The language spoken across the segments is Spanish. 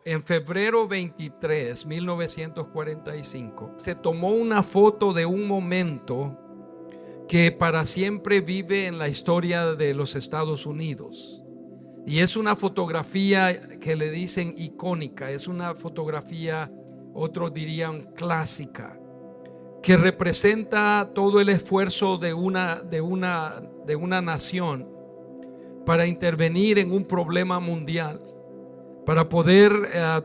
En febrero 23, 1945, se tomó una foto de un momento que para siempre vive en la historia de los Estados Unidos. Y es una fotografía que le dicen icónica, es una fotografía, otros dirían clásica, que representa todo el esfuerzo de una nación para intervenir en un problema mundial, para poder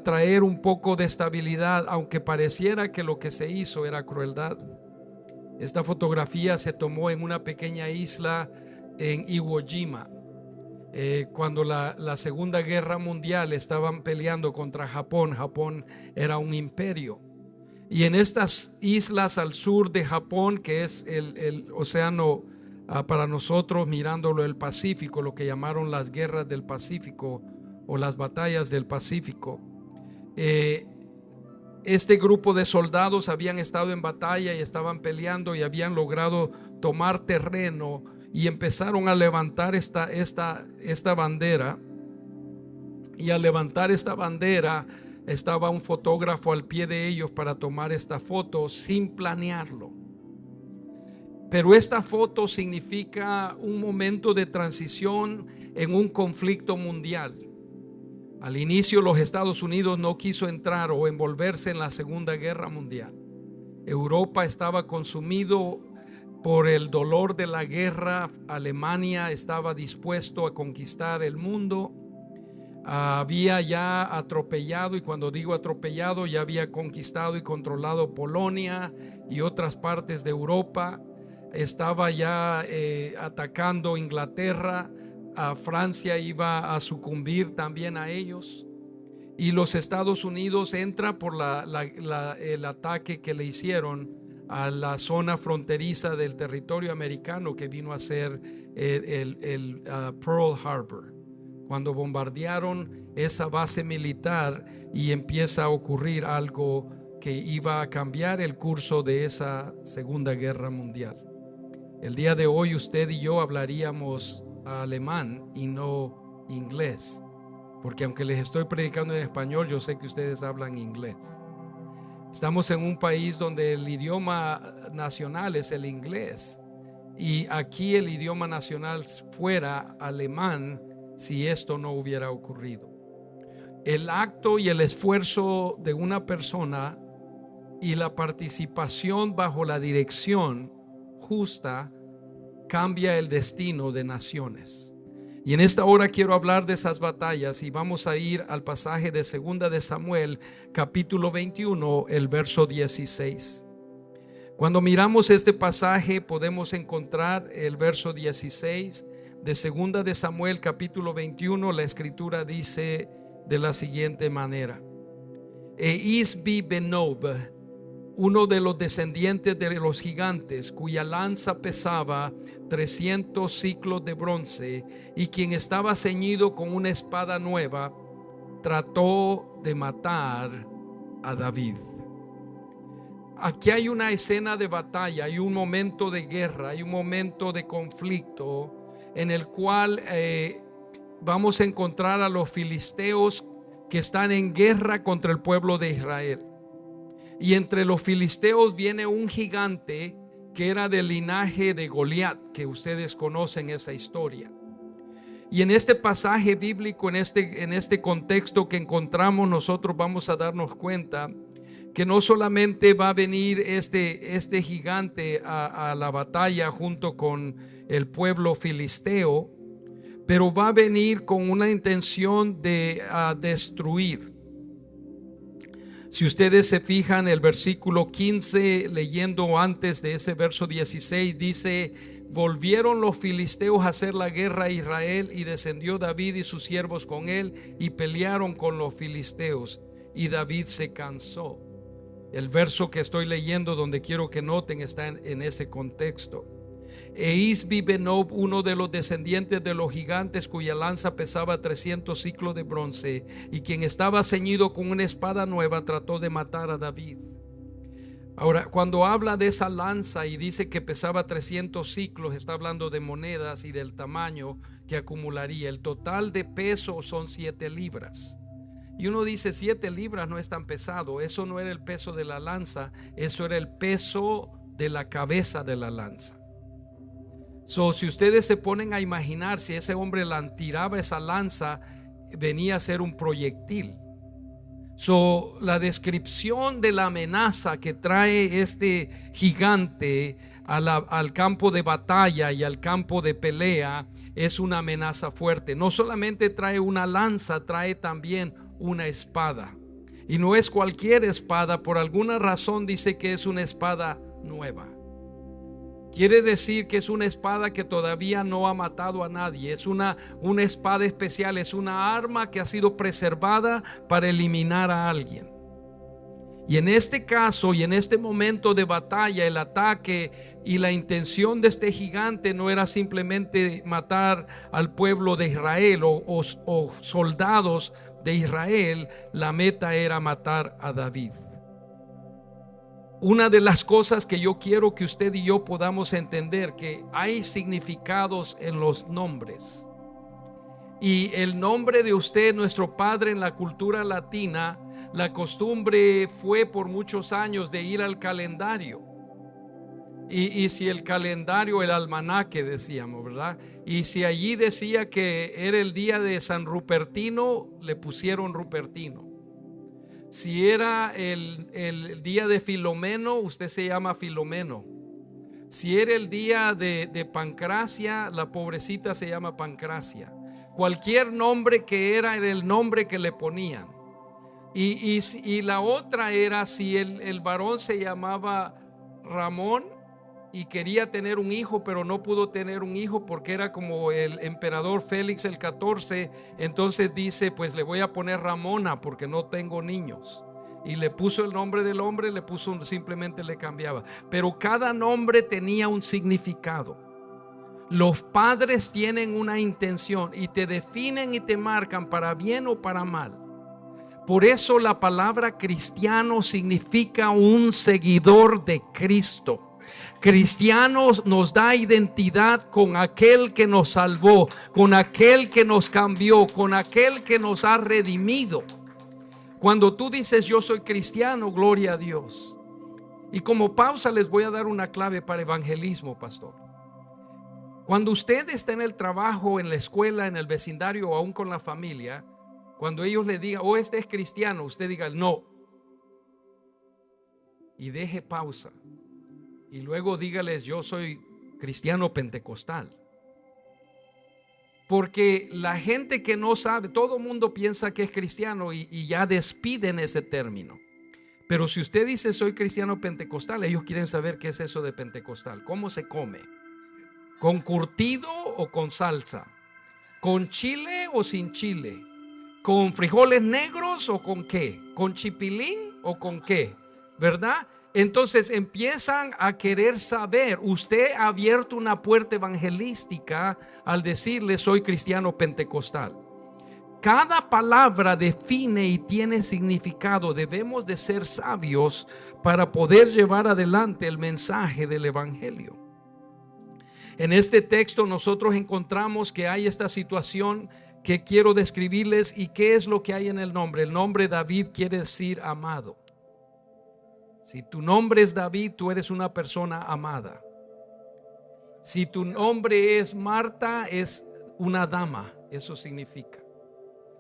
traer un poco de estabilidad, aunque pareciera que lo que se hizo era crueldad. Esta fotografía se tomó en una pequeña isla en Iwo Jima, cuando la Segunda Guerra Mundial estaban peleando contra Japón. Japón era un imperio. Y en estas islas al sur de Japón, que es el océano para nosotros mirándolo el Pacífico, lo que llamaron las guerras del Pacífico o las batallas del Pacífico, este grupo de soldados habían estado en batalla y estaban peleando y habían logrado tomar terreno y empezaron a levantar esta bandera. Y al levantar esta bandera estaba un fotógrafo al pie de ellos para tomar esta foto sin planearlo. Pero esta foto significa un momento de transición en un conflicto mundial. Al inicio los Estados Unidos no quiso entrar o envolverse en la Segunda Guerra Mundial. Europa estaba consumido por el dolor de la guerra. Alemania estaba dispuesto a conquistar el mundo. Había ya atropellado, y cuando digo atropellado, ya había conquistado y controlado Polonia y otras partes de Europa. Estaba ya atacando Inglaterra. Francia iba a sucumbir también a ellos, y los Estados Unidos entra por el ataque que le hicieron a la zona fronteriza del territorio americano, que vino a ser el Pearl Harbor, cuando bombardearon esa base militar, y empieza a ocurrir algo que iba a cambiar el curso de esa Segunda Guerra Mundial. El día de hoy usted y yo hablaríamos alemán y no inglés, porque aunque les estoy predicando en español, yo sé que ustedes hablan inglés. Estamos en un país donde el idioma nacional es el inglés, y aquí el idioma nacional fuera alemán si esto no hubiera ocurrido. El acto y el esfuerzo de una persona y la participación bajo la dirección justa cambia el destino de naciones. Y en esta hora quiero hablar de esas batallas, y vamos a ir al pasaje de 2 de Samuel, capítulo 21, el verso 16. Cuando miramos este pasaje podemos encontrar el verso 16 de 2 de Samuel, capítulo 21. La escritura dice de la siguiente manera: E Isbi-Benob, uno de los descendientes de los gigantes, cuya lanza pesaba 300 siclos de bronce, y quien estaba ceñido con una espada nueva, trató de matar a David. Aquí hay una escena de batalla, hay un momento de guerra, hay un momento de conflicto en el cual vamos a encontrar a los filisteos que están en guerra contra el pueblo de Israel. Y entre los filisteos viene un gigante que era del linaje de Goliat, que ustedes conocen esa historia. Y en este pasaje bíblico, en este contexto que encontramos, nosotros vamos a darnos cuenta que no solamente va a venir este gigante a la batalla junto con el pueblo filisteo, pero va a venir con una intención de destruir. Si ustedes se fijan, el versículo 15, leyendo antes de ese verso 16, dice: volvieron los filisteos a hacer la guerra a Israel, y descendió David y sus siervos con él, y pelearon con los filisteos, y David se cansó. El verso que estoy leyendo, donde quiero que noten, está en ese contexto. E Isbi-Benob, uno de los descendientes de los gigantes, cuya lanza pesaba 300 siclos de bronce, y quien estaba ceñido con una espada nueva, trató de matar a David. Ahora, cuando habla de esa lanza y dice que pesaba 300 ciclos, está hablando de monedas y del tamaño que acumularía. El total de peso son 7 libras. Y uno dice 7 libras no es tan pesado. Eso no era el peso de la lanza, eso era el peso de la cabeza de la lanza. Si ustedes se ponen a imaginar, si ese hombre tiraba esa lanza, venía a ser un proyectil. La descripción de la amenaza que trae este gigante al campo de batalla y al campo de pelea es una amenaza fuerte. No solamente trae una lanza, trae también una espada. Y no es cualquier espada, por alguna razón dice que es una espada nueva. Quiere decir que es una espada que todavía no ha matado a nadie. Es una espada especial, es una arma que ha sido preservada para eliminar a alguien. Y en este caso y en este momento de batalla, el ataque y la intención de este gigante no era simplemente matar al pueblo de Israel o soldados de Israel. La meta era matar a David. Una de las cosas que yo quiero que usted y yo podamos entender, que hay significados en los nombres. Y el nombre de usted, nuestro padre, en la cultura latina, la costumbre fue por muchos años de ir al calendario. Y si el calendario, el almanaque decíamos, ¿verdad? Y si allí decía que era el día de San Rupertino, le pusieron Rupertino. Si era el día de Filomeno, usted se llama Filomeno. Si era el día de Pancracia, la pobrecita se llama Pancracia. Cualquier nombre que era el nombre que le ponían. Y la otra era si el varón se llamaba Ramón y quería tener un hijo, pero no pudo tener un hijo porque era como el emperador Félix el 14. Entonces dice, pues le voy a poner Ramona porque no tengo niños. Y le puso el nombre del hombre, simplemente le cambiaba. Pero cada nombre tenía un significado. Los padres tienen una intención y te definen y te marcan para bien o para mal. Por eso la palabra cristiano significa un seguidor de Cristo. Cristianos nos da identidad con aquel que nos salvó, con aquel que nos cambió, con aquel que nos ha redimido. Cuando tú dices yo soy cristiano, gloria a Dios. Y como pausa les voy a dar una clave para evangelismo, pastor. Cuando usted está en el trabajo, en la escuela, en el vecindario o aún con la familia, cuando ellos le digan, oh, este es cristiano, usted diga no. Y deje pausa. Y luego dígales, yo soy cristiano pentecostal. Porque la gente que no sabe, todo el mundo piensa que es cristiano y ya despiden ese término. Pero si usted dice soy cristiano pentecostal, ellos quieren saber qué es eso de pentecostal. ¿Cómo se come? ¿Con curtido o con salsa? ¿Con chile o sin chile? ¿Con frijoles negros o con qué? ¿Con chipilín o con qué? ¿Verdad? Entonces empiezan a querer saber. Usted ha abierto una puerta evangelística al decirle soy cristiano pentecostal. Cada palabra define y tiene significado. Debemos de ser sabios para poder llevar adelante el mensaje del evangelio. En este texto nosotros encontramos que hay esta situación que quiero describirles. ¿Y qué es lo que hay en el nombre? El nombre David quiere decir amado. Si tu nombre es David, tú eres una persona amada. Si tu nombre es Marta, es una dama. Eso significa.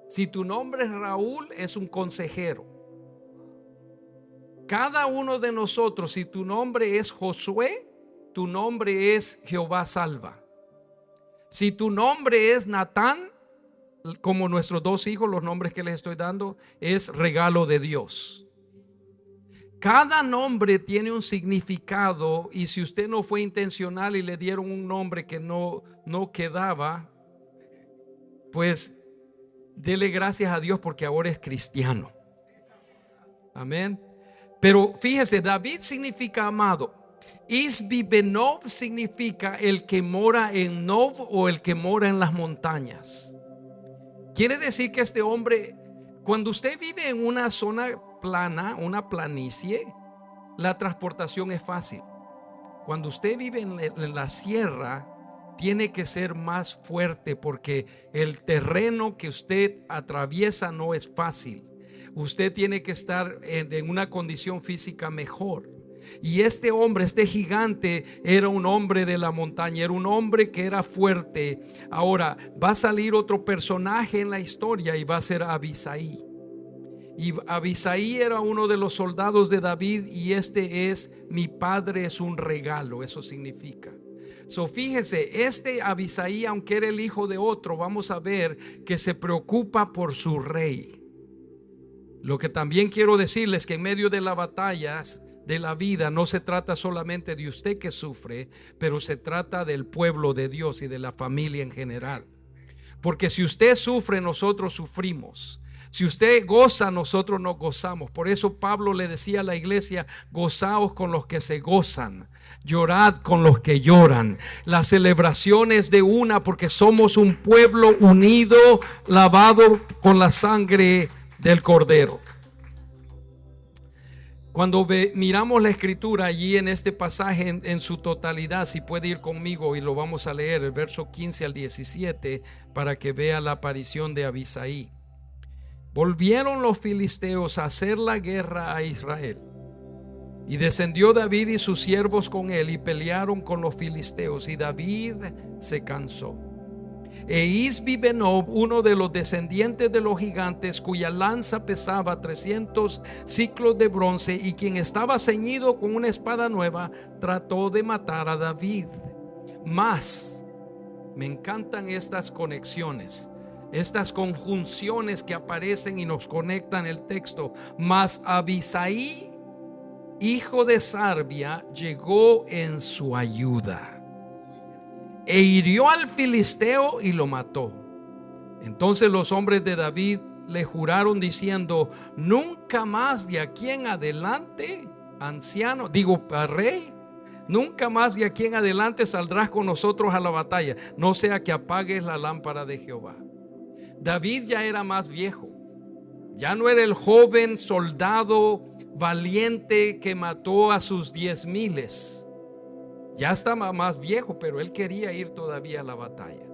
Si tu nombre es Raúl, es un consejero. Cada uno de nosotros, si tu nombre es Josué, tu nombre es Jehová salva. Si tu nombre es Natán, como nuestros 2 hijos, los nombres que les estoy dando, es regalo de Dios. Cada nombre tiene un significado, y si usted no fue intencional y le dieron un nombre que no quedaba, pues dele gracias a Dios porque ahora es cristiano. Amén. Pero fíjese, David significa amado. Isbi-Benob significa el que mora en Nob o el que mora en las montañas. Quiere decir que este hombre, cuando usted vive en una zona plana, una planicie, la transportación es fácil. Cuando usted vive en la sierra, tiene que ser más fuerte porque el terreno que usted atraviesa no es fácil. usted tiene que estar en una condición física mejor. Y este hombre, este gigante, era un hombre de la montaña, era un hombre que era fuerte. Ahora va a salir otro personaje en la historia y va a ser Abisai. Y Abisai era uno de los soldados de David, y este es: mi padre es un regalo. Eso significa. Fíjese, este Abisai, aunque era el hijo de otro, vamos a ver que se preocupa por su rey. Lo que también quiero decirles, que en medio de las batallas de la vida no se trata solamente de usted que sufre, pero se trata del pueblo de Dios y de la familia en general. Porque si usted sufre, nosotros sufrimos. Si usted goza, nosotros nos gozamos. Por eso Pablo le decía a la iglesia: gozaos con los que se gozan, llorad con los que lloran. La celebración es de una, porque somos un pueblo unido, lavado con la sangre del Cordero. Cuando miramos la escritura allí en este pasaje en su totalidad, si puede ir conmigo y lo vamos a leer, el verso 15 al 17, para que vea la aparición de Abisai. Volvieron los filisteos a hacer la guerra a Israel, y descendió David y sus siervos con él, y pelearon con los filisteos, y David se cansó. E Isbi-Benob, uno de los descendientes de los gigantes, cuya lanza pesaba 300 siclos de bronce, y quien estaba ceñido con una espada nueva, trató de matar a David. Mas, me encantan estas conexiones, estas conjunciones que aparecen y nos conectan el texto. Mas Abisai, hijo de Sarbia, llegó en su ayuda e hirió al filisteo y lo mató. Entonces los hombres de David le juraron diciendo: nunca más de aquí en adelante, rey, nunca más de aquí en adelante saldrás con nosotros a la batalla, no sea que apagues la lámpara de Jehová. David ya era más viejo, ya no era el joven soldado valiente que mató a sus 10,000. Ya estaba más viejo, pero él quería ir todavía a la batalla.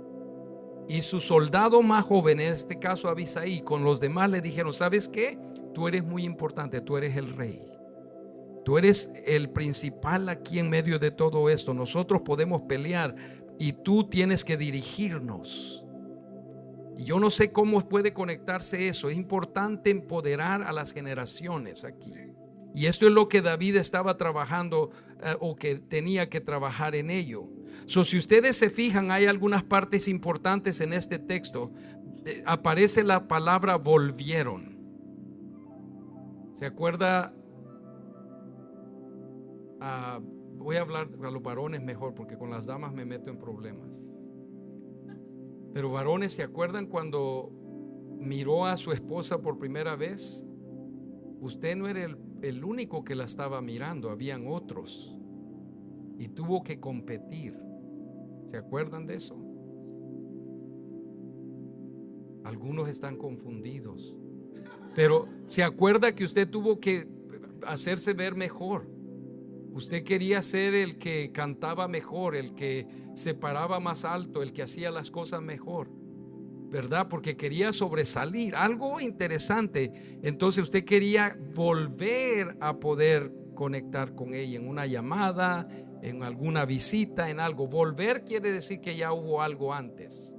Y su soldado más joven, en este caso Abisai, con los demás le dijeron: ¿sabes qué? Tú eres muy importante, tú eres el rey, tú eres el principal aquí en medio de todo esto. Nosotros podemos pelear y tú tienes que dirigirnos. Y yo no sé cómo puede conectarse eso. Es importante empoderar a las generaciones aquí. Y esto es lo que David estaba trabajando, o que tenía que trabajar en ello. Si ustedes se fijan, hay algunas partes importantes en este texto. Aparece la palabra volvieron. ¿Se acuerda? Voy a hablar a los varones mejor, porque con las damas me meto en problemas. Pero varones, ¿se acuerdan cuando miró a su esposa por primera vez? Usted no era el único que la estaba mirando, habían otros, y tuvo que competir. ¿Se acuerdan de eso? Algunos están confundidos, pero ¿se acuerda que usted tuvo que hacerse ver mejor? Usted quería ser el que cantaba mejor, el que se paraba más alto, el que hacía las cosas mejor, ¿verdad? Porque quería sobresalir, algo interesante. Entonces usted quería volver a poder conectar con ella en una llamada, en alguna visita, en algo. Volver quiere decir que ya hubo algo antes,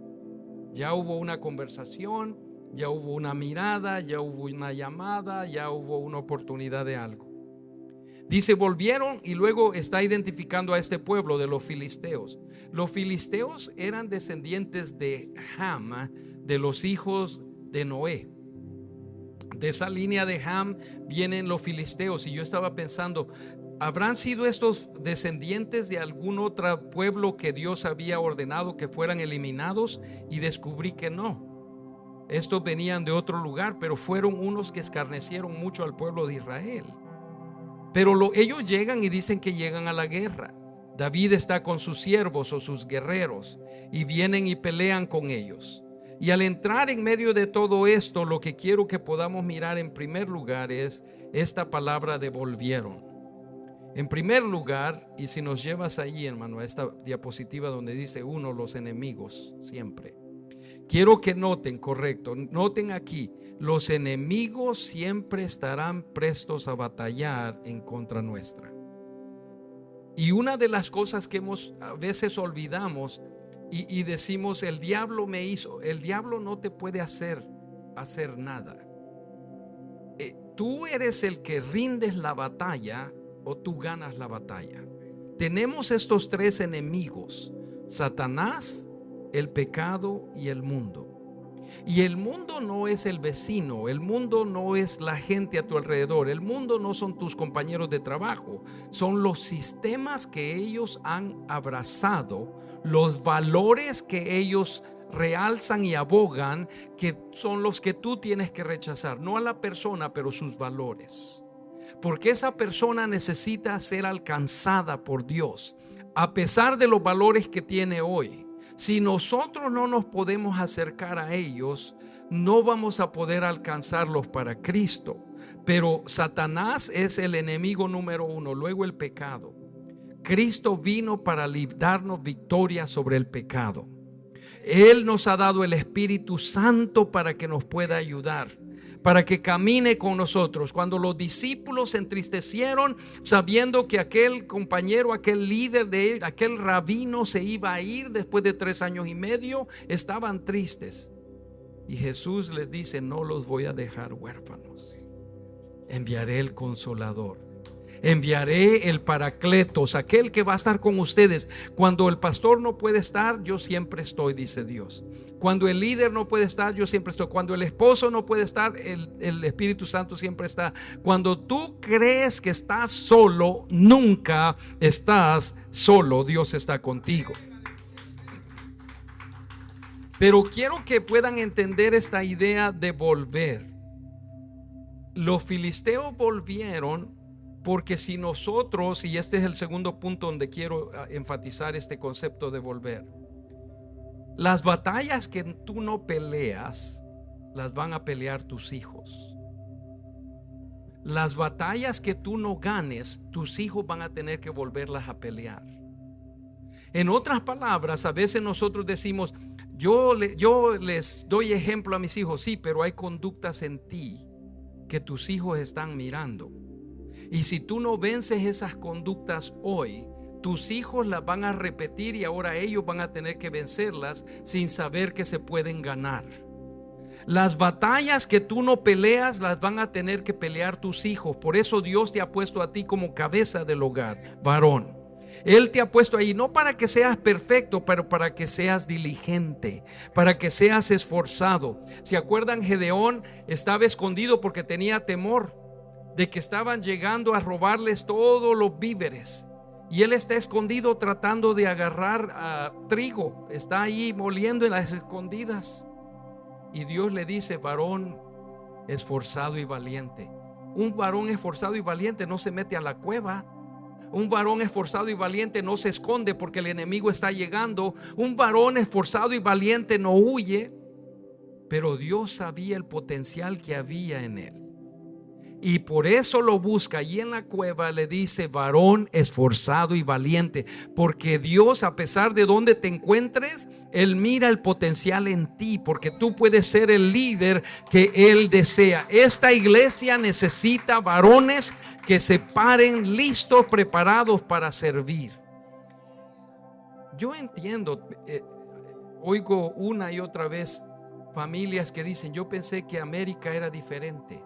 ya hubo una conversación, ya hubo una mirada, ya hubo una llamada, ya hubo una oportunidad de algo. Dice volvieron, y luego está identificando a este pueblo de los filisteos. Los filisteos eran descendientes de Ham, de los hijos de Noé. De esa línea de Ham vienen los filisteos. Y yo estaba pensando, ¿habrán sido estos descendientes de algún otro pueblo que Dios había ordenado que fueran eliminados? Y descubrí que no. Estos venían de otro lugar, pero fueron unos que escarnecieron mucho al pueblo de Israel. Pero ellos llegan y dicen que llegan a la guerra. David está con sus siervos o sus guerreros, y vienen y pelean con ellos. Y al entrar en medio de todo esto, lo que quiero que podamos mirar en primer lugar es esta palabra de volvieron. En primer lugar, y si nos llevas allí, hermano, a esta diapositiva donde dice uno, los enemigos, siempre. Quiero que noten, correcto, noten aquí, los enemigos siempre estarán prestos a batallar en contra nuestra. Y una de las cosas que a veces olvidamos y decimos, el diablo me hizo. El diablo no te puede hacer nada. Tú eres el que rindes la batalla o tú ganas la batalla. Tenemos estos tres enemigos: Satanás, el pecado y el mundo. Y el mundo no es el vecino, el mundo no es la gente a tu alrededor, el mundo no son tus compañeros de trabajo, son los sistemas que ellos han abrazado, los valores que ellos realzan y abogan, que son los que tú tienes que rechazar, no a la persona, pero sus valores. Porque esa persona necesita ser alcanzada por Dios, a pesar de los valores que tiene hoy. Si nosotros no nos podemos acercar a ellos, no vamos a poder alcanzarlos para Cristo. Pero Satanás es el enemigo número uno, luego el pecado. Cristo vino para darnos victoria sobre el pecado. Él nos ha dado el Espíritu Santo para que nos pueda ayudar, para que camine con nosotros. Cuando los discípulos se entristecieron sabiendo que aquel compañero, aquel líder de él, aquel rabino se iba a ir después de 3 años y medio, estaban tristes. Y Jesús les dice: no los voy a dejar huérfanos. Enviaré el Consolador. Enviaré el Paracletos, aquel que va a estar con ustedes. Cuando el pastor no puede estar, yo siempre estoy, dice Dios. Cuando el líder no puede estar, yo siempre estoy. Cuando el esposo no puede estar, el Espíritu Santo siempre está. Cuando tú crees que estás solo, nunca estás solo. Dios está contigo. Pero quiero que puedan entender esta idea de volver. Los filisteos volvieron porque si nosotros, y este es el segundo punto donde quiero enfatizar este concepto de volver, las batallas que tú no peleas, las van a pelear tus hijos. Las batallas que tú no ganes, tus hijos van a tener que volverlas a pelear. En otras palabras, a veces nosotros decimos: yo les doy ejemplo a mis hijos. Sí, pero hay conductas en ti que tus hijos están mirando. Y si tú no vences esas conductas hoy, tus hijos las van a repetir y ahora ellos van a tener que vencerlas sin saber que se pueden ganar. Las batallas que tú no peleas las van a tener que pelear tus hijos. Por eso Dios te ha puesto a ti como cabeza del hogar, varón. Él te ha puesto ahí no para que seas perfecto, pero para que seas diligente, para que seas esforzado. ¿Se acuerdan? Gedeón estaba escondido porque tenía temor de que estaban llegando a robarles todos los víveres. Y él está escondido tratando de agarrar trigo. Está ahí moliendo en las escondidas. Y Dios le dice: varón esforzado y valiente. Un varón esforzado y valiente no se mete a la cueva. Un varón esforzado y valiente no se esconde porque el enemigo está llegando. Un varón esforzado y valiente no huye. Pero Dios sabía el potencial que había en él. Y por eso lo busca. Y en la cueva le dice: varón esforzado y valiente. Porque Dios, a pesar de donde te encuentres, Él mira el potencial en ti. Porque tú puedes ser el líder que Él desea. Esta iglesia necesita varones que se paren listos, preparados para servir. Yo entiendo, oigo una y otra vez familias que dicen: yo pensé que América era diferente.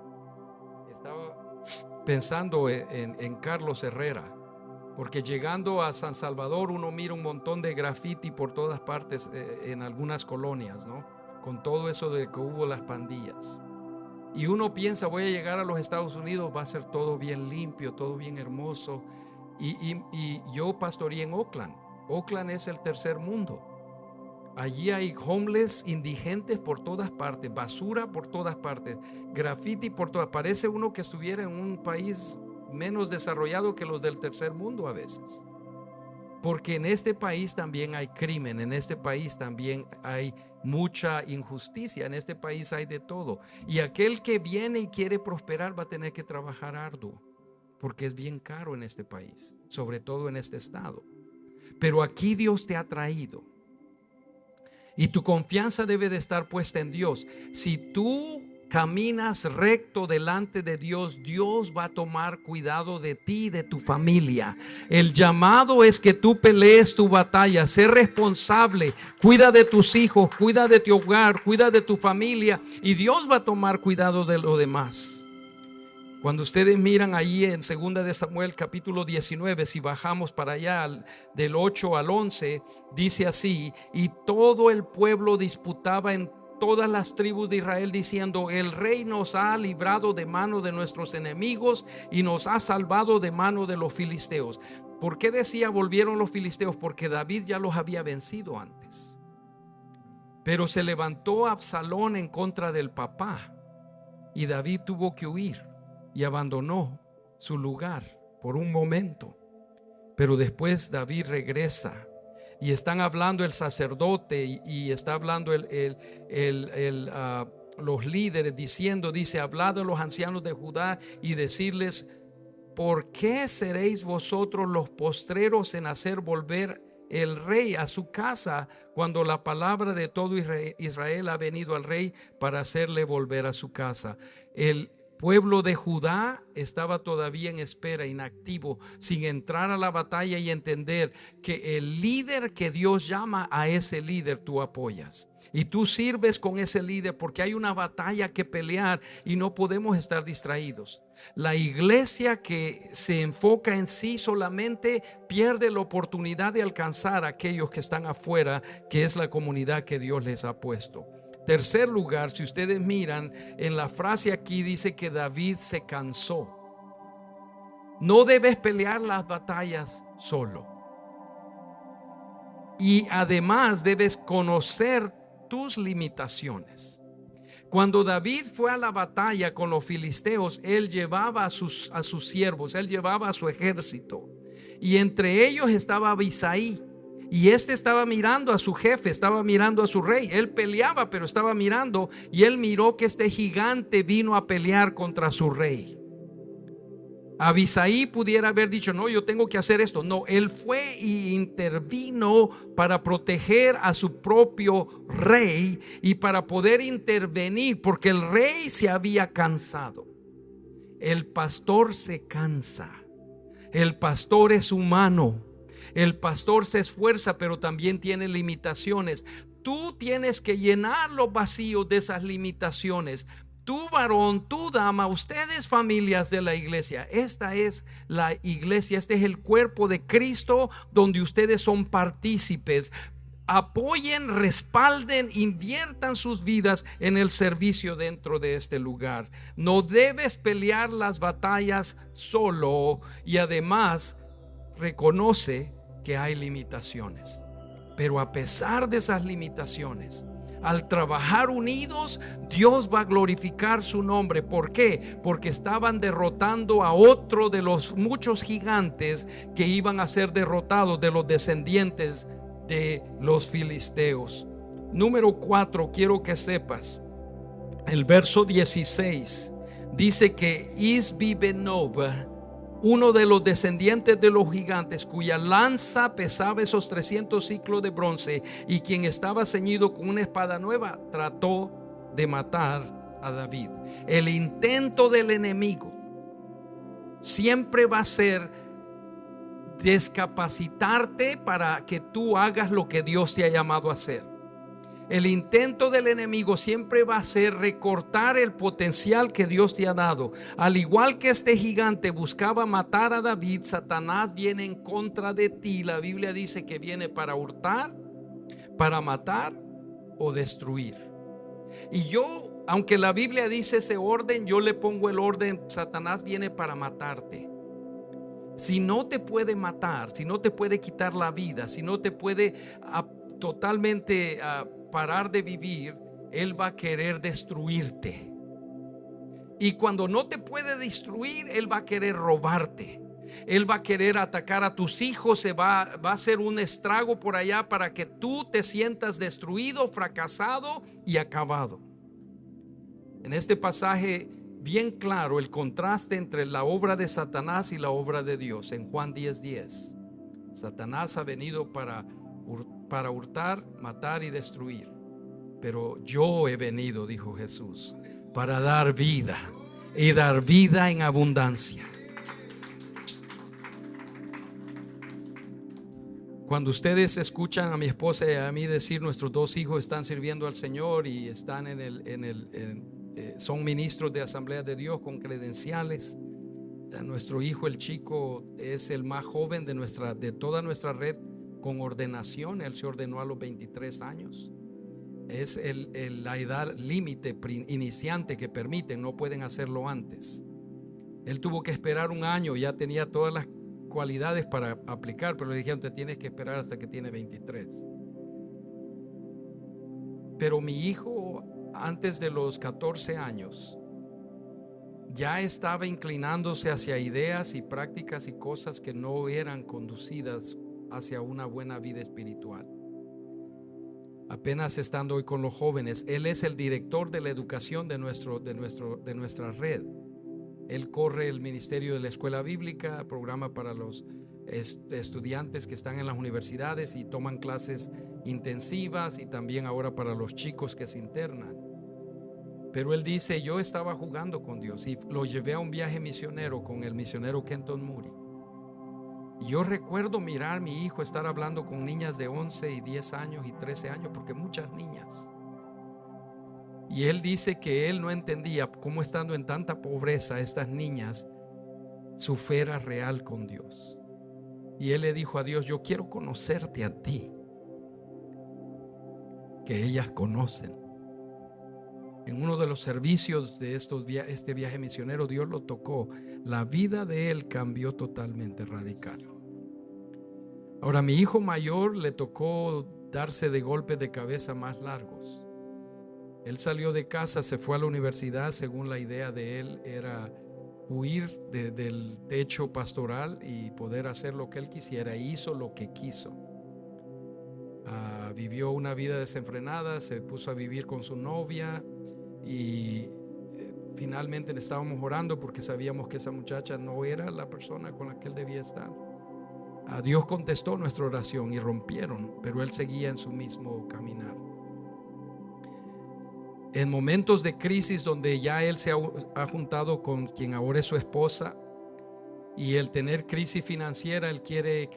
Pensando en Carlos Herrera, porque llegando a San Salvador uno mira un montón de graffiti por todas partes, en algunas colonias, ¿no? Con todo eso de que hubo las pandillas, y uno piensa: voy a llegar a los Estados Unidos, va a ser todo bien limpio, todo bien hermoso. Y yo pastoreé en Oakland. Oakland es el tercer mundo. Allí hay homeless, indigentes por todas partes, basura por todas partes, graffiti por todas. Parece uno que estuviera en un país menos desarrollado que los del tercer mundo a veces. Porque en este país también hay crimen, en este país también hay mucha injusticia, en este país hay de todo. Y aquel que viene y quiere prosperar va a tener que trabajar arduo, porque es bien caro en este país, sobre todo en este estado. Pero aquí Dios te ha traído. Y tu confianza debe de estar puesta en Dios. Si tú caminas recto delante de Dios, Dios va a tomar cuidado de ti y de tu familia. El llamado es que tú pelees tu batalla, sé responsable, cuida de tus hijos, cuida de tu hogar, cuida de tu familia, y Dios va a tomar cuidado de lo demás. Cuando ustedes miran ahí en 2 de Samuel capítulo 19, si bajamos para allá del 8 al 11, dice así: y todo el pueblo disputaba en todas las tribus de Israel diciendo: el rey nos ha librado de mano de nuestros enemigos y nos ha salvado de mano de los filisteos. ¿Por qué decía volvieron los filisteos? Porque David ya los había vencido antes. Pero se levantó Absalón en contra del papá y David tuvo que huir y abandonó su lugar por un momento. Pero después David regresa y están hablando el sacerdote y está hablando los líderes diciendo, dice: hablad a los ancianos de Judá y decirles: ¿por qué seréis vosotros los postreros en hacer volver el rey a su casa, cuando la palabra de todo Israel ha venido al rey para hacerle volver a su casa? El pueblo de Judá estaba todavía en espera, inactivo, sin entrar a la batalla y entender que el líder que Dios llama, a ese líder tú apoyas. Y tú sirves con ese líder porque hay una batalla que pelear y no podemos estar distraídos. La iglesia que se enfoca en sí solamente pierde la oportunidad de alcanzar a aquellos que están afuera, que es la comunidad que Dios les ha puesto. Tercer lugar, si ustedes miran en la frase aquí, dice que David se cansó. No debes pelear las batallas solo. Y además debes conocer tus limitaciones. Cuando David fue a la batalla con los filisteos, él llevaba a sus siervos, él llevaba a su ejército, y entre ellos estaba Abisai. Y estaba mirando a su jefe, estaba mirando a su rey. Él peleaba, pero estaba mirando, y él miró que este gigante vino a pelear contra su rey. Abisai pudiera haber dicho: no, yo tengo que hacer esto. No, él fue y intervino para proteger a su propio rey y para poder intervenir, porque el rey se había cansado. El pastor se cansa. El pastor es humano. El pastor se esfuerza, pero también tiene limitaciones. Tú tienes que llenar los vacíos de esas limitaciones. Tú varón, tú dama, ustedes familias de la iglesia. Esta es la iglesia, este es el cuerpo de Cristo donde ustedes son partícipes. Apoyen, respalden, inviertan sus vidas en el servicio dentro de este lugar. No debes pelear las batallas solo, y además reconoce que hay limitaciones. Pero a pesar de esas limitaciones, al trabajar unidos, Dios va a glorificar su nombre. ¿Por qué? Porque estaban derrotando a otro de los muchos gigantes que iban a ser derrotados, de los descendientes de los filisteos. Número 4, quiero que sepas, el verso 16 dice que Isbi-Benob, uno de los descendientes de los gigantes, cuya lanza pesaba esos 300 ciclos de bronce y quien estaba ceñido con una espada nueva, trató de matar a David. El intento del enemigo siempre va a ser descapacitarte para que tú hagas lo que Dios te ha llamado a hacer. El intento del enemigo siempre va a ser recortar el potencial que Dios te ha dado. Al igual que este gigante buscaba matar a David, Satanás viene en contra de ti. La Biblia dice que viene para hurtar, para matar o destruir. Y yo, aunque la Biblia dice ese orden, yo le pongo el orden: Satanás viene para matarte. Si no te puede matar, si no te puede quitar la vida, si no te puede totalmente parar de vivir, él va a querer destruirte. Y cuando no te puede destruir, él va a querer robarte. Él va a querer atacar a tus hijos. Va a hacer un estrago por allá para que tú te sientas destruido, fracasado y acabado. En este pasaje bien claro el contraste entre la obra de Satanás y la obra de Dios. En Juan 10:10, Satanás ha venido para hurtar, matar y destruir, pero yo he venido, dijo Jesús, para dar vida y dar vida en abundancia. Cuando ustedes escuchan a mi esposa y a mí decir nuestros dos hijos están sirviendo al Señor y están son ministros de Asamblea de Dios con credenciales. Nuestro hijo, el chico, es el más joven de toda nuestra red con ordenación. Él se ordenó a los 23 años. Es la edad límite iniciante que permiten, no pueden hacerlo antes. Él tuvo que esperar un año, ya tenía todas las cualidades para aplicar, pero le dijeron: te tienes que esperar hasta que tiene 23. Pero mi hijo, antes de los 14 años, ya estaba inclinándose hacia ideas y prácticas y cosas que no eran conducidas hacia una buena vida espiritual. Apenas estando hoy con los jóvenes, él es el director de la educación de nuestra red. Él corre el ministerio de la escuela bíblica, programa para los estudiantes que están en las universidades y toman clases intensivas, y también ahora para los chicos que se internan. Pero él dice: yo estaba jugando con Dios y lo llevé a un viaje misionero con el misionero Kenton Moody. Y yo recuerdo mirar a mi hijo estar hablando con niñas de 11 y 10 años y 13 años, porque muchas niñas. Y él dice que él no entendía cómo, estando en tanta pobreza, estas niñas, su fe era real con Dios. Y él le dijo a Dios: yo quiero conocerte a ti, que ellas conocen. En uno de los servicios de este viaje misionero, Dios lo tocó. La vida de él cambió totalmente, radical. Ahora, mi hijo mayor le tocó darse de golpes de cabeza más largos. Él salió de casa, se fue a la universidad. Según la idea de él era huir del techo pastoral y poder hacer lo que él quisiera. Hizo lo que quiso. Vivió una vida desenfrenada, se puso a vivir con su novia y finalmente le estábamos orando porque sabíamos que esa muchacha no era la persona con la que él debía estar. Dios contestó nuestra oración y rompieron, pero él seguía en su mismo caminar. En momentos de crisis donde ya él se ha juntado con quien ahora es su esposa, y el tener crisis financiera, él quiere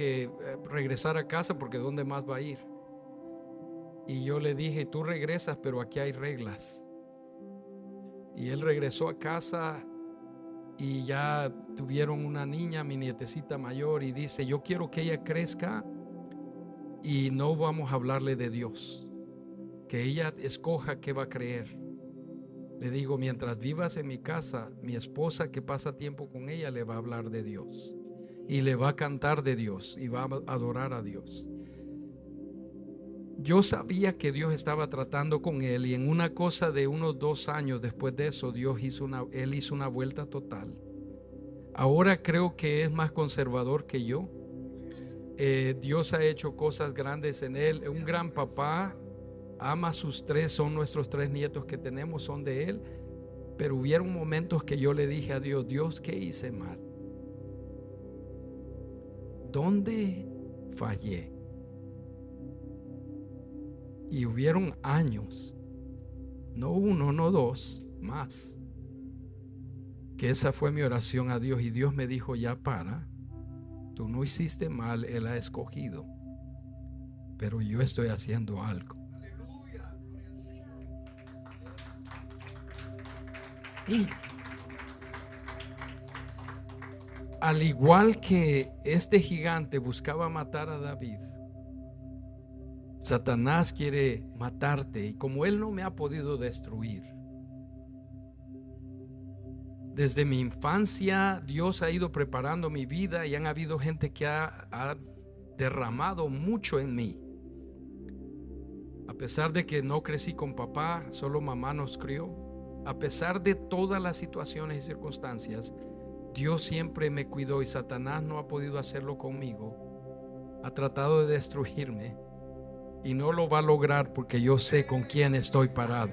regresar a casa, porque ¿dónde más va a ir? Y yo le dije: tú regresas, pero aquí hay reglas. Y él regresó a casa y ya tuvieron una niña, mi nietecita mayor, y dice: yo quiero que ella crezca y no vamos a hablarle de Dios, que ella escoja qué va a creer. Le digo: mientras vivas en mi casa, mi esposa, que pasa tiempo con ella, le va a hablar de Dios y le va a cantar de Dios y va a adorar a Dios. Yo sabía que Dios estaba tratando con él, y en una cosa de unos 2 años después de eso, él hizo una vuelta total. Ahora creo que es más conservador que yo. Dios ha hecho cosas grandes en él. Un gran papá, ama a sus 3, son nuestros 3 nietos que tenemos, son de él. Pero hubieron momentos que yo le dije a Dios: Dios, ¿qué hice mal? ¿Dónde fallé? Y hubieron años, no 1, no 2, más, que esa fue mi oración a Dios. Y Dios me dijo: ya para, tú no hiciste mal, Él ha escogido, pero yo estoy haciendo algo. Y al igual que este gigante buscaba matar a David, Satanás quiere matarte. Y como él no me ha podido destruir, desde mi infancia Dios ha ido preparando mi vida, y han habido gente que ha derramado mucho en mí. A pesar de que no crecí con papá, solo mamá nos crió, a pesar de todas las situaciones y circunstancias, Dios siempre me cuidó, y Satanás no ha podido hacerlo conmigo. Ha tratado de destruirme y no lo va a lograr, porque yo sé con quién estoy parado.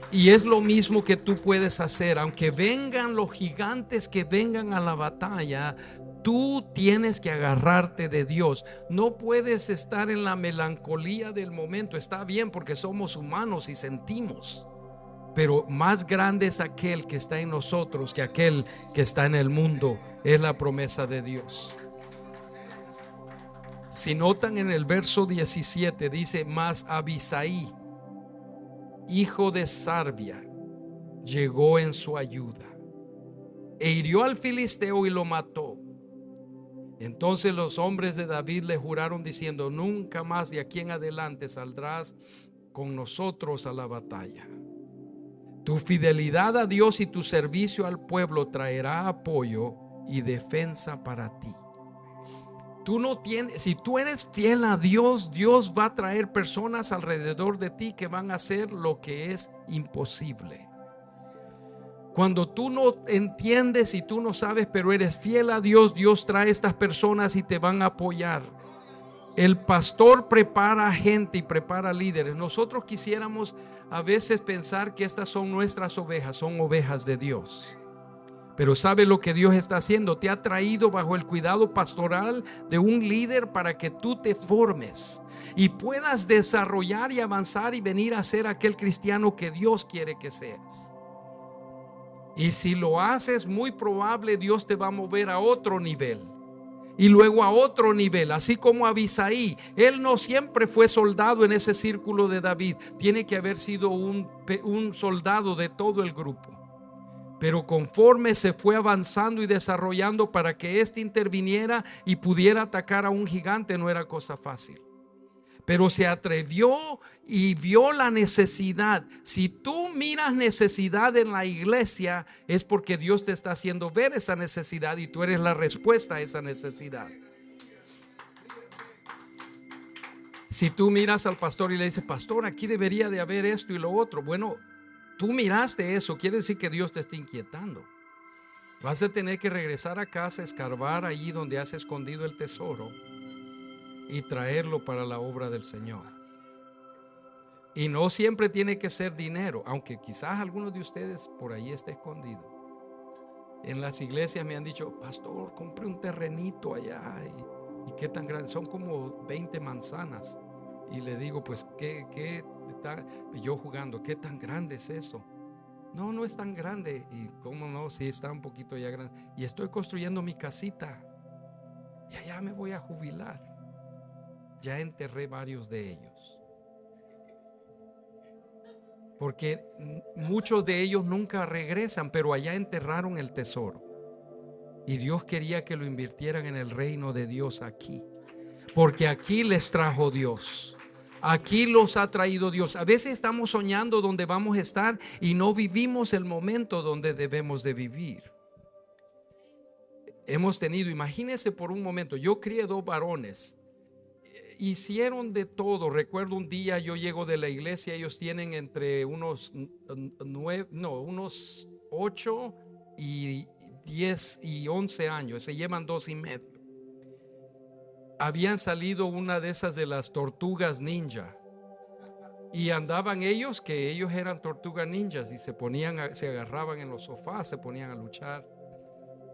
Y es lo mismo que tú puedes hacer. Aunque vengan los gigantes que vengan a la batalla, tú tienes que agarrarte de Dios. No puedes estar en la melancolía del momento. Está bien, porque somos humanos y sentimos, pero más grande es aquel que está en nosotros que aquel que está en el mundo. Es la promesa de Dios. Si notan en el verso 17 dice: mas Abisaí, hijo de Sarbia, llegó en su ayuda e hirió al filisteo y lo mató. Entonces los hombres de David le juraron diciendo: nunca más de aquí en adelante saldrás con nosotros a la batalla. Tu fidelidad a Dios y tu servicio al pueblo traerá apoyo y defensa para ti. Si tú eres fiel a Dios, Dios va a traer personas alrededor de ti que van a hacer lo que es imposible. Cuando tú no entiendes y tú no sabes, pero eres fiel a Dios, Dios trae estas personas y te van a apoyar. El pastor prepara gente y prepara líderes. Nosotros quisiéramos a veces pensar que estas son nuestras ovejas, son ovejas de Dios. Pero ¿sabe lo que Dios está haciendo? Te ha traído bajo el cuidado pastoral de un líder para que tú te formes y puedas desarrollar y avanzar y venir a ser aquel cristiano que Dios quiere que seas. Y si lo haces, muy probable Dios te va a mover a otro nivel. Y luego a otro nivel, así como Abisaí. Él no siempre fue soldado en ese círculo de David. Tiene que haber sido un soldado de todo el grupo. Pero conforme se fue avanzando y desarrollando para que éste interviniera y pudiera atacar a un gigante, no era cosa fácil. Pero se atrevió y vio la necesidad. Si tú miras necesidad en la iglesia, es porque Dios te está haciendo ver esa necesidad y tú eres la respuesta a esa necesidad. Si tú miras al pastor y le dices: pastor, aquí debería de haber esto y lo otro. Bueno, tú miraste eso, quiere decir que Dios te está inquietando. Vas a tener que regresar a casa, escarbar allí donde has escondido el tesoro y traerlo para la obra del Señor. Y no siempre tiene que ser dinero, aunque quizás algunos de ustedes por ahí esté escondido. En las iglesias me han dicho: pastor, compré un terrenito allá y qué tan grande, son como 20 manzanas. Y le digo: pues yo jugando, ¿qué tan grande es eso? No, no es tan grande. Y cómo no, sí está un poquito ya grande. Y estoy construyendo mi casita y allá me voy a jubilar. Ya enterré varios de ellos, porque muchos de ellos nunca regresan, pero allá enterraron el tesoro. Y Dios quería que lo invirtieran en el reino de Dios aquí, porque aquí les trajo Dios. Aquí los ha traído Dios. A veces estamos soñando donde vamos a estar y no vivimos el momento donde debemos de vivir. Hemos tenido, imagínense por un momento, yo crié 2 varones. Hicieron de todo. Recuerdo un día yo llego de la iglesia, ellos tienen entre unos 8 y 10 y 11 años, se llevan 2 y medio. Habían salido una de esas de las tortugas ninja y andaban ellos eran tortugas ninjas y se agarraban en los sofás, se ponían a luchar.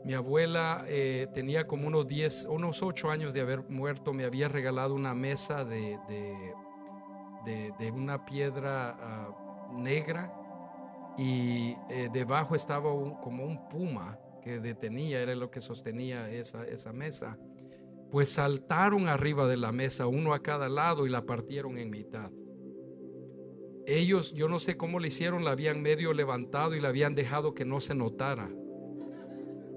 Mi abuela tenía como unos 8 años de haber muerto. Me había regalado una mesa de una piedra negra y debajo estaba como un puma que detenía, era lo que sostenía esa mesa. Pues saltaron arriba de la mesa, uno a cada lado, y la partieron en mitad. Ellos, yo no sé cómo le hicieron, la habían medio levantado y la habían dejado que no se notara.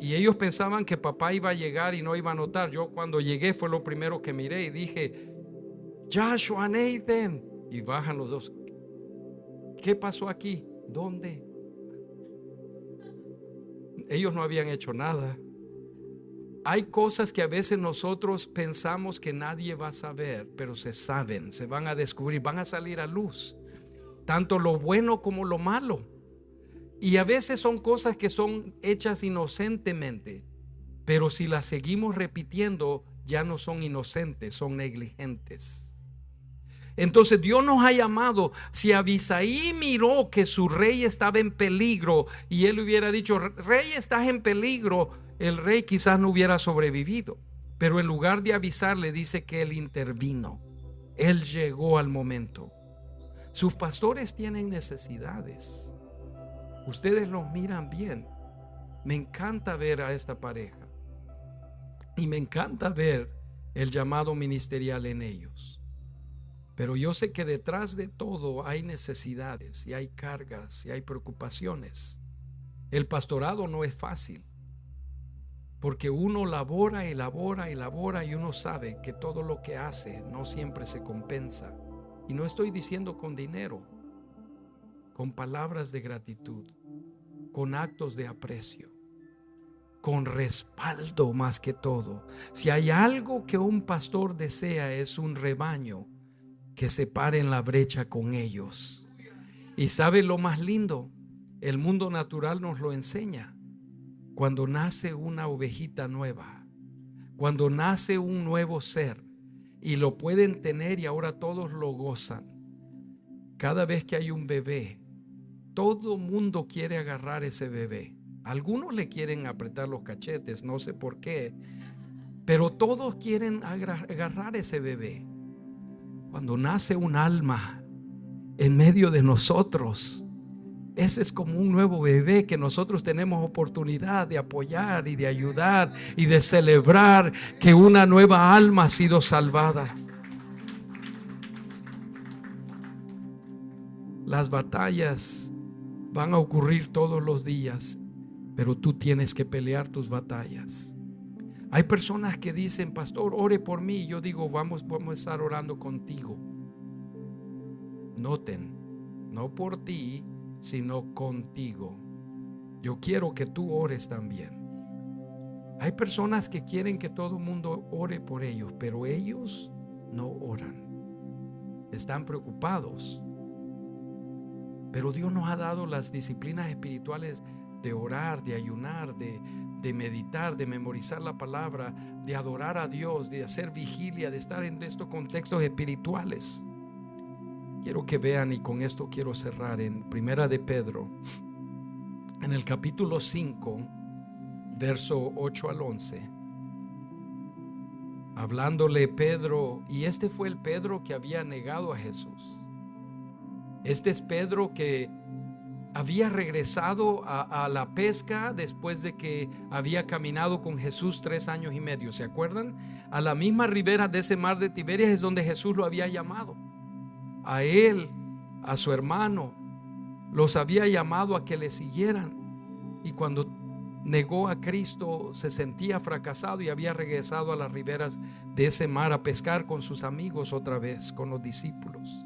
Y ellos pensaban que papá iba a llegar y no iba a notar. Yo cuando llegué fue lo primero que miré y dije: Joshua, Nathan. Y bajan los dos. ¿Qué pasó aquí? ¿Dónde? Ellos no habían hecho nada. Hay cosas que a veces nosotros pensamos que nadie va a saber, pero se saben, se van a descubrir, van a salir a luz, tanto lo bueno como lo malo. Y a veces son cosas que son hechas inocentemente, pero si las seguimos repitiendo, ya no son inocentes, son negligentes. Entonces Dios nos ha llamado. Si Abisaí miró que su rey estaba en peligro y él hubiera dicho: rey, estás en peligro, el rey quizás no hubiera sobrevivido. Pero en lugar de avisarle, dice que él intervino. Él llegó al momento. Sus pastores tienen necesidades. Ustedes los miran bien. Me encanta ver a esta pareja y me encanta ver el llamado ministerial en ellos. Pero yo sé que detrás de todo hay necesidades y hay cargas y hay preocupaciones. El pastorado no es fácil, porque uno labora y labora y labora y uno sabe que todo lo que hace no siempre se compensa. Y no estoy diciendo con dinero, con palabras de gratitud, con actos de aprecio, con respaldo más que todo. Si hay algo que un pastor desea, es un rebaño que se pare en la brecha con ellos. Y ¿sabe lo más lindo? El mundo natural nos lo enseña. Cuando nace una ovejita nueva, cuando nace un nuevo ser y lo pueden tener y ahora todos lo gozan. Cada vez que hay un bebé, todo mundo quiere agarrar ese bebé. Algunos le quieren apretar los cachetes, no sé por qué, pero todos quieren agarrar ese bebé. Cuando nace un alma en medio de nosotros, ese es como un nuevo bebé que nosotros tenemos oportunidad de apoyar y de ayudar y de celebrar que una nueva alma ha sido salvada. Las batallas van a ocurrir todos los días, pero tú tienes que pelear tus batallas. Hay personas que dicen: pastor, ore por mí. Yo digo: vamos a estar orando contigo. Noten, no por ti, sino contigo. Yo quiero que tú ores también. Hay personas que quieren que todo el mundo ore por ellos, pero ellos no oran. Están preocupados. Pero Dios nos ha dado las disciplinas espirituales de orar, de ayunar, de meditar, de memorizar la palabra, de adorar a Dios, de hacer vigilia, de estar en estos contextos espirituales. Quiero que vean, y con esto quiero cerrar, en Primera de Pedro, en el capítulo 5, verso 8 al 11, hablándole Pedro, y este fue el Pedro que había negado a Jesús. Este es Pedro que había regresado a la pesca después de que había caminado con Jesús 3 años y medio. ¿Se acuerdan? A la misma ribera de ese mar de Tiberias es donde Jesús lo había llamado. A él, a su hermano, los había llamado a que le siguieran. Y cuando negó a Cristo, se sentía fracasado y había regresado a las riberas de ese mar a pescar con sus amigos otra vez, con los discípulos.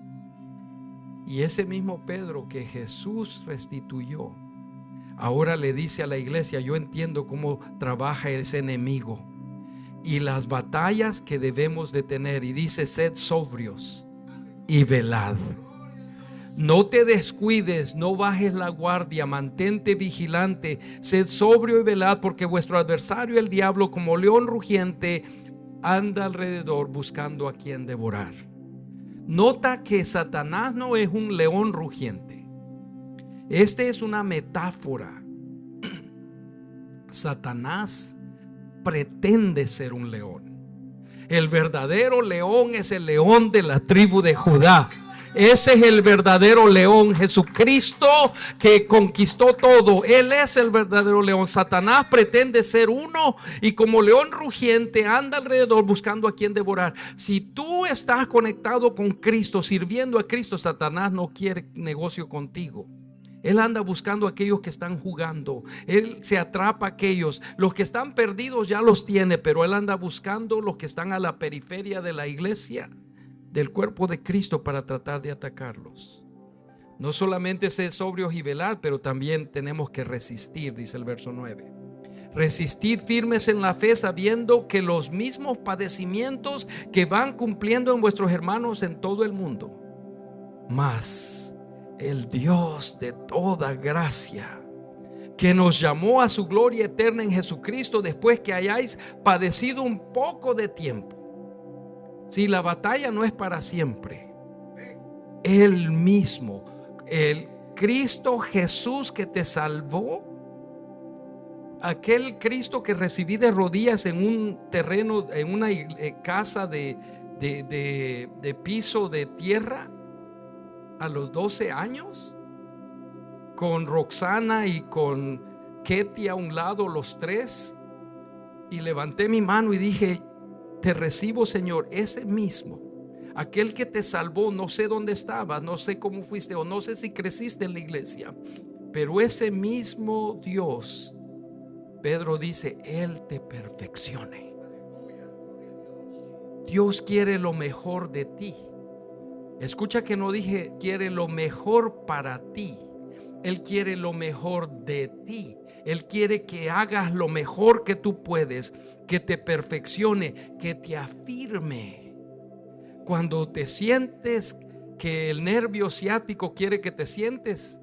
Y ese mismo Pedro que Jesús restituyó, ahora le dice a la iglesia: yo entiendo cómo trabaja ese enemigo y las batallas que debemos de tener. Y dice: sed sobrios y velad. No te descuides, no bajes la guardia, mantente vigilante, sed sobrio y velad, porque vuestro adversario el diablo, como león rugiente, anda alrededor buscando a quien devorar. Nota que Satanás no es un león rugiente. Este es una metáfora. Satanás pretende ser un león. El verdadero león es el león de la tribu de Judá. Ese es el verdadero león, Jesucristo, que conquistó todo. Él es el verdadero león. Satanás pretende ser uno y como león rugiente anda alrededor buscando a quien devorar. Si tú estás conectado con Cristo, sirviendo a Cristo, Satanás no quiere negocio contigo. Él anda buscando a aquellos que están jugando. Él se atrapa a aquellos. Los que están perdidos ya los tiene, pero él anda buscando los que están a la periferia de la iglesia, del cuerpo de Cristo, para tratar de atacarlos. No solamente ser sobrios y velar, pero también tenemos que resistir, dice el verso 9. Resistid firmes en la fe, sabiendo que los mismos padecimientos que van cumpliendo en vuestros hermanos en todo el mundo, mas el Dios de toda gracia, que nos llamó a su gloria eterna en Jesucristo, después que hayáis padecido un poco de tiempo. Si la batalla no es para siempre, Él mismo, el Cristo Jesús que te salvó, aquel Cristo que recibí de rodillas en un terreno, en una casa de piso de tierra, a los 12 años, con Roxana y con Ketty a un lado, los tres, y levanté mi mano y dije: te recibo, Señor, ese mismo, aquel que te salvó. No sé dónde estabas, no sé cómo fuiste, o no sé si creciste en la iglesia, pero ese mismo Dios, Pedro dice, Él te perfeccione. Dios quiere lo mejor de ti. Escucha que no dije quiere lo mejor para ti. Él quiere lo mejor de ti. Él quiere que hagas lo mejor que tú puedes, que te perfeccione, que te afirme. Cuando te sientes que el nervio ciático quiere que te sientes,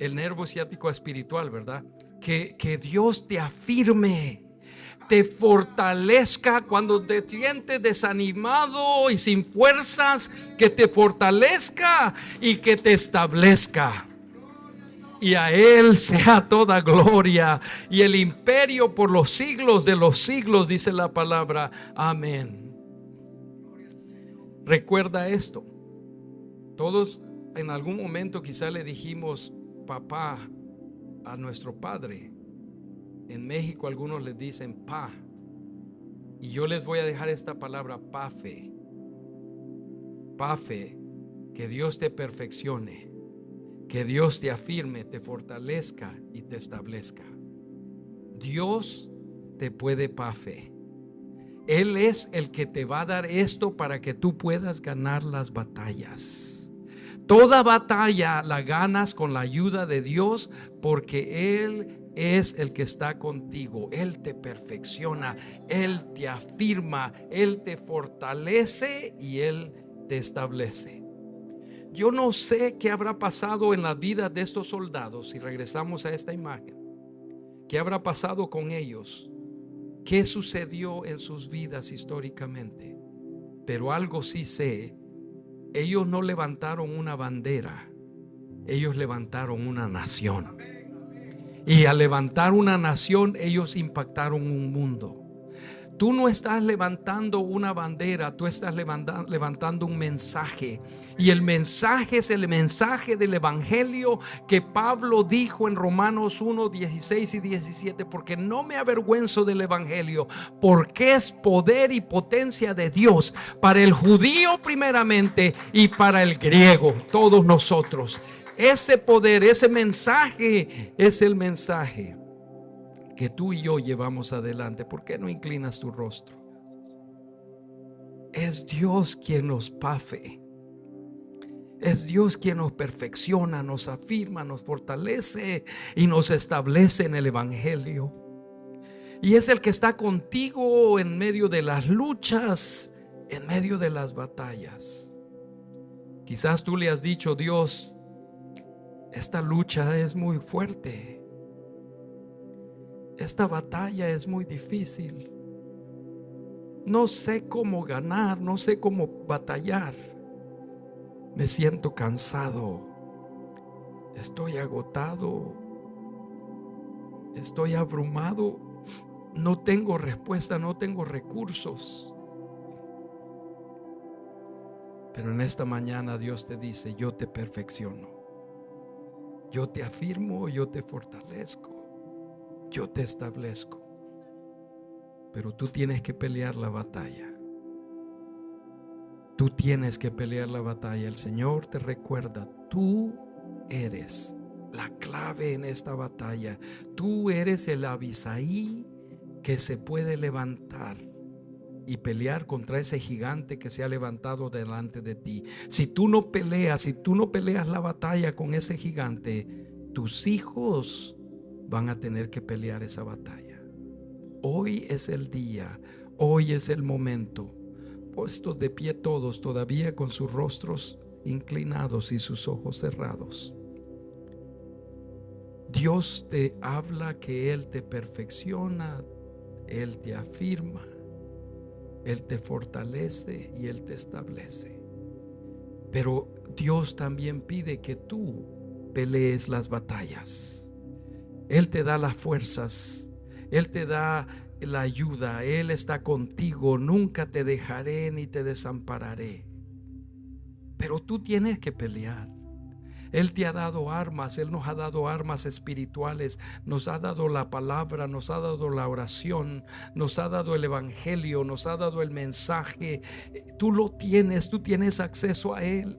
el nervio ciático espiritual, ¿verdad? Que Dios te afirme, te fortalezca cuando te sientes desanimado y sin fuerzas, que te fortalezca y que te establezca. Y a Él sea toda gloria y el imperio por los siglos de los siglos, dice la palabra. Amén. Recuerda esto. Todos en algún momento quizá le dijimos papá a nuestro padre. En México algunos les dicen pa. Y yo les voy a dejar esta palabra, pafe. Pafe, que Dios te perfeccione, que Dios te afirme, te fortalezca y te establezca. Dios te puede pafe. Él es el que te va a dar esto para que tú puedas ganar las batallas. Toda batalla la ganas con la ayuda de Dios, porque Él es el que está contigo. Él te perfecciona, Él te afirma, Él te fortalece y Él te establece. Yo no sé qué habrá pasado en la vida de estos soldados. Si regresamos a esta imagen, ¿qué habrá pasado con ellos? ¿Qué sucedió en sus vidas históricamente? Pero algo sí sé: ellos no levantaron una bandera, ellos levantaron una nación. Y al levantar una nación, ellos impactaron un mundo. Tú no estás levantando una bandera, tú estás levantando un mensaje. Y el mensaje es el mensaje del evangelio que Pablo dijo en Romanos 1, 16 y 17. Porque no me avergüenzo del evangelio, porque es poder y potencia de Dios para el judío primeramente y para el griego, todos nosotros. Ese poder, ese mensaje es el mensaje que tú y yo llevamos adelante. ¿Por qué no inclinas tu rostro? Es Dios quien nos pafe. Es Dios quien nos perfecciona, nos afirma, nos fortalece y nos establece en el evangelio. Y es el que está contigo en medio de las luchas, en medio de las batallas. Quizás tú le has dicho: Dios, esta lucha es muy fuerte. Esta batalla es muy difícil. No sé cómo ganar, no sé cómo batallar. Me siento cansado. Estoy agotado. Estoy abrumado. No tengo respuesta, no tengo recursos. Pero en esta mañana Dios te dice: yo te perfecciono. Yo te afirmo, yo te fortalezco. Yo te establezco. Pero tú tienes que pelear la batalla. Tú tienes que pelear la batalla. El Señor te recuerda: tú eres la clave en esta batalla. Tú eres el Abisaí que se puede levantar y pelear contra ese gigante que se ha levantado delante de ti. Si tú no peleas la batalla con ese gigante, tus hijos van a tener que pelear esa batalla. Hoy es el día, hoy es el momento. Puestos de pie todos, todavía con sus rostros inclinados y sus ojos cerrados. Dios te habla que Él te perfecciona, Él te afirma, Él te fortalece y Él te establece. Pero Dios también pide que tú pelees las batallas. Él te da las fuerzas, Él te da la ayuda, Él está contigo. Nunca te dejaré ni te desampararé. Pero tú tienes que pelear. Él te ha dado armas, Él nos ha dado armas espirituales, nos ha dado la palabra, nos ha dado la oración, nos ha dado el evangelio, nos ha dado el mensaje. Tú lo tienes, tú tienes acceso a Él.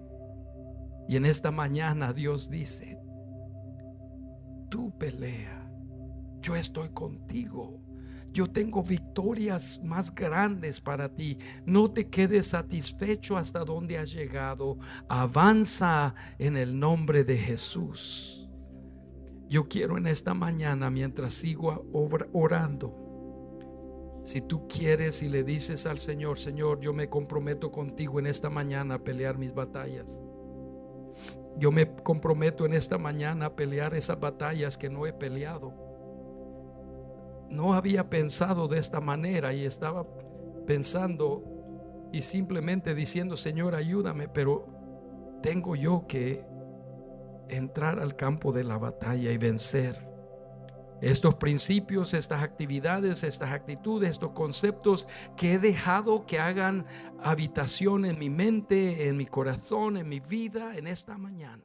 Y en esta mañana Dios dice: tú pelea, yo estoy contigo. Yo tengo victorias más grandes para ti. No te quedes satisfecho hasta donde has llegado. Avanza en el nombre de Jesús. Yo quiero en esta mañana, mientras sigo orando, si tú quieres y le dices al Señor: Señor, yo me comprometo contigo en esta mañana a pelear mis batallas. Yo me comprometo en esta mañana a pelear esas batallas que no he peleado. No había pensado de esta manera y estaba pensando y simplemente diciendo: Señor, ayúdame, pero tengo yo que entrar al campo de la batalla y vencer estos principios, estas actividades, estas actitudes, estos conceptos que he dejado que hagan habitación en mi mente, en mi corazón, en mi vida en esta mañana.